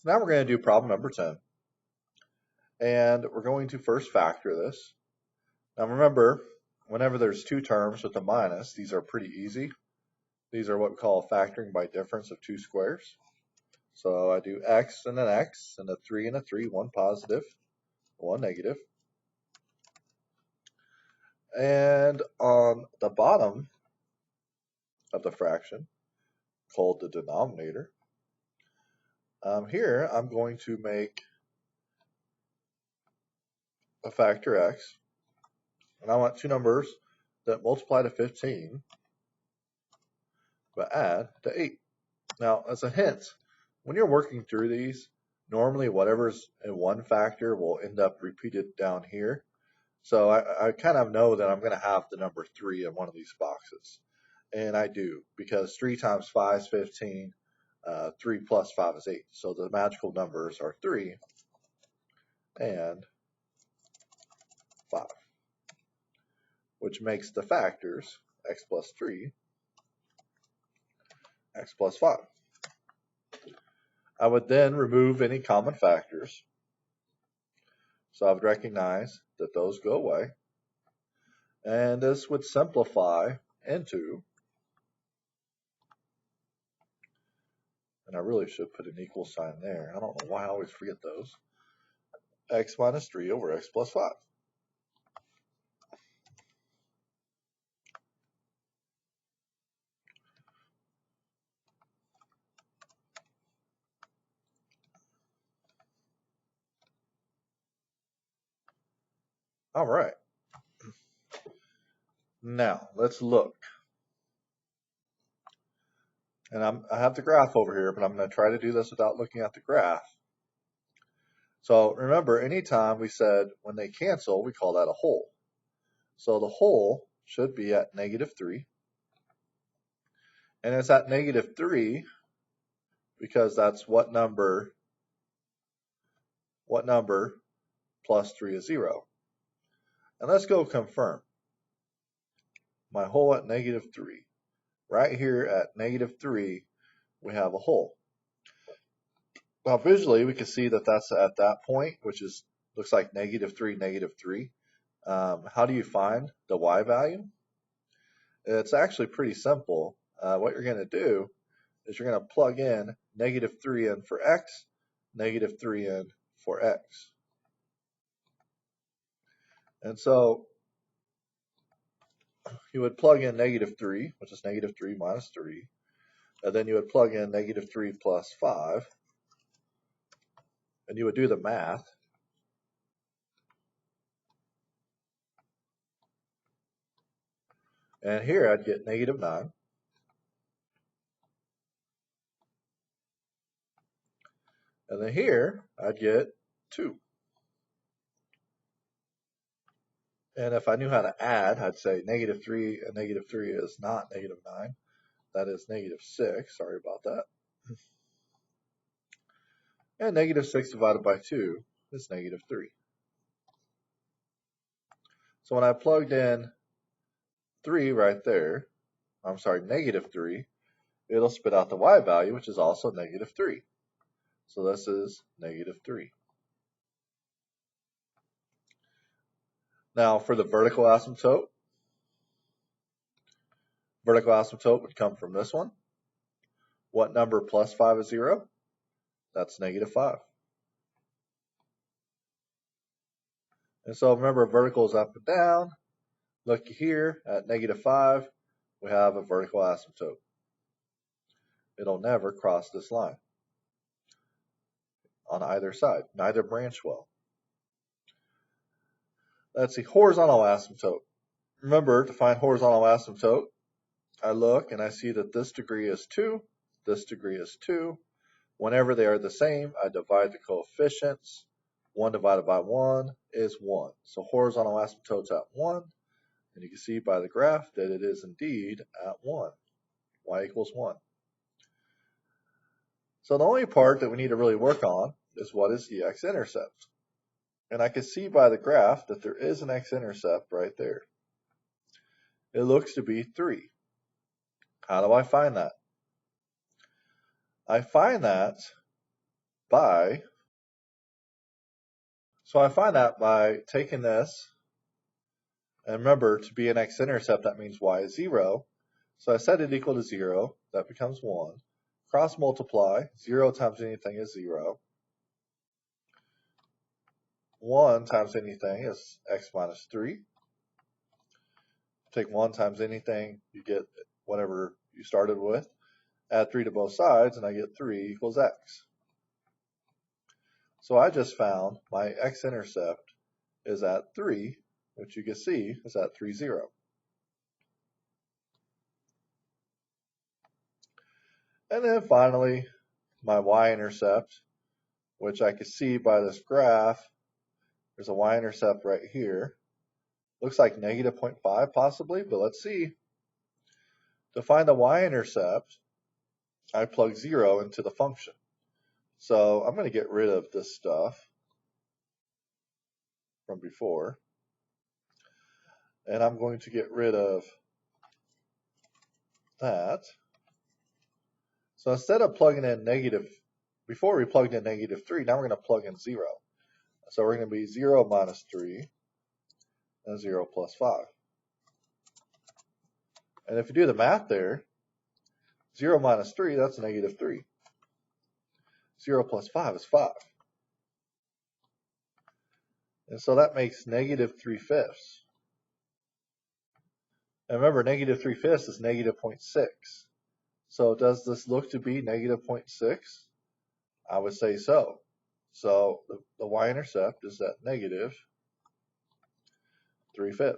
So now we're going to do problem number 10. And we're going to first factor this. Now remember, whenever there's two terms with a minus, these are pretty easy. These are what we call factoring by difference of two squares. So I do x and a 3 and a 3, one positive, one negative. And on the bottom of the fraction, called the denominator, here I'm going to make a factor x, and I want two numbers that multiply to 15 but add to 8. Now, as a hint, when you're working through these, normally whatever's in one factor will end up repeated down here. So I kind of know that I'm going to have the number 3 in one of these boxes. And I do, because 3 times 5 is 15, 3 plus 5 is 8. So the magical numbers are 3 and 5, which makes the factors x plus 3, x plus 5. I would then remove any common factors. So I would recognize that those go away. And this would simplify into, and I really should put an equal sign there. I don't know why I always forget those. X minus 3 over x plus 5. All right. Now, let's look. And I have the graph over here, but I'm going to try to do this without looking at the graph. So remember, anytime we said when they cancel, we call that a whole. So the whole should be at negative 3. And it's at negative 3 because that's what number plus 3 is 0. And let's go confirm. My whole at negative 3. Right here at negative 3, we have a whole. Now visually, we can see that that's at that point, which is looks like negative 3, negative 3. How do you find the y value? It's actually pretty simple. What you're going to do is you're going to plug in negative 3 in for x, negative 3 in for x. And so you would plug in negative 3, which is negative 3 minus 3. And then you would plug in negative 3 plus 5. And you would do the math. And here I'd get negative 9. And then here I'd get 2. And if I knew how to add, I'd say negative 3 and negative 3 is not negative 9. That is negative 6. Sorry about that. And negative 6 divided by 2 is negative 3. So when I plugged in 3 right there, I'm sorry, negative 3, it'll spit out the y value, which is also negative 3. So this is negative 3. Now for the vertical asymptote would come from this one. What number plus 5 is 0? That's negative 5. And so remember, vertical is up and down. Look here at negative 5, we have a vertical asymptote. It'll never cross this line on either side, neither branch will. Let's see, horizontal asymptote. Remember, to find horizontal asymptote, I look and I see that this degree is 2, this degree is 2. Whenever they are the same, I divide the coefficients. 1 divided by 1 is 1. So horizontal asymptote's at 1. And you can see by the graph that it is indeed at 1. Y equals 1. So the only part that we need to really work on is what is the x-intercept. And I can see by the graph that there is an x-intercept right there. It looks to be 3. How do I find that? I find that by, so I find that by taking this, and remember to be an x-intercept that means y is 0. So I set it equal to 0, that becomes 1. Cross multiply, 0 times anything is 0. 1 times anything is x minus 3. Take 1 times anything, you get whatever you started with. Add 3 to both sides, and I get 3 equals x. So I just found my x-intercept is at 3, which you can see is at 3, 0. And then finally, my y-intercept, which I can see by this graph, there's a y-intercept right here. Looks like negative 0.5 possibly, but let's see. To find the y-intercept, I plug 0 into the function. So I'm going to get rid of this stuff from before. And I'm going to get rid of that. So instead of plugging in negative, before we plugged in negative 3, now we're going to plug in 0. So we're going to be 0 minus 3 and 0 plus 5. And if you do the math there, 0 minus 3, that's negative 3. 0 plus 5 is 5. And so that makes negative 3/5. And remember, negative 3/5 is negative 0.6. So does this look to be negative 0.6? I would say so. So the y-intercept is at negative 3/5.